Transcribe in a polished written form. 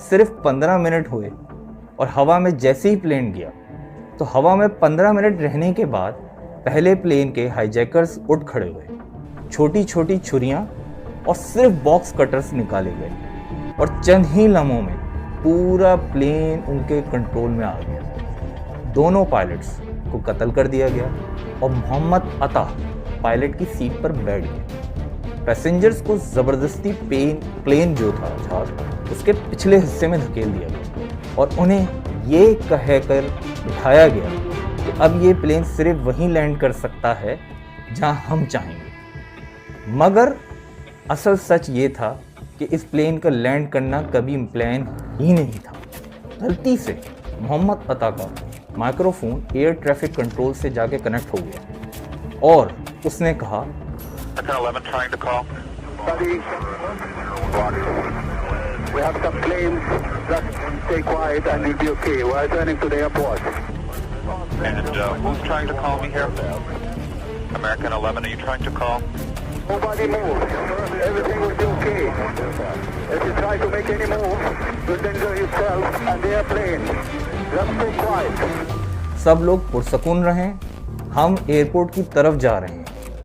सिर्फ 15 मिनट हुए और हवा में जैसे ही प्लेन गया तो हवा में 15 मिनट रहने के बाद पहले प्लेन के हाईजैकर्स उठ खड़े हुए। छोटी छोटी छुरियां और सिर्फ बॉक्स कटर्स निकाले गए और चंद ही लम्हों में पूरा प्लेन उनके कंट्रोल में आ गया। दोनों पायलट्स को कत्ल कर दिया गया और मोहम्मद अता पायलट की सीट पर बैठ गए। पैसेंजर्स को ज़बरदस्ती प्लेन जो था जहाज उसके पिछले हिस्से में धकेल दिया गया और उन्हें ये कहकर बिठाया गया कि अब ये प्लेन सिर्फ वहीं लैंड कर सकता है जहां हम चाहेंगे। मगर असल सच ये था कि इस प्लेन का लैंड करना कभी प्लान ही नहीं था। गलती से मोहम्मद अता का माइक्रोफोन एयर ट्रैफिक कंट्रोल से जाके कनेक्ट हो गया और उसने कहा, We have some planes. Just stay quiet and you'll be okay. We're returning to the airport. And who's trying to call me here? American 11, are you trying to call? Nobody move. Everything will be okay. If you try to make any move, you'll danger yourself and the airplane. Just stay quiet. सब लोग पुरसकून रहें, हम airport की तरफ जा रहे हैं।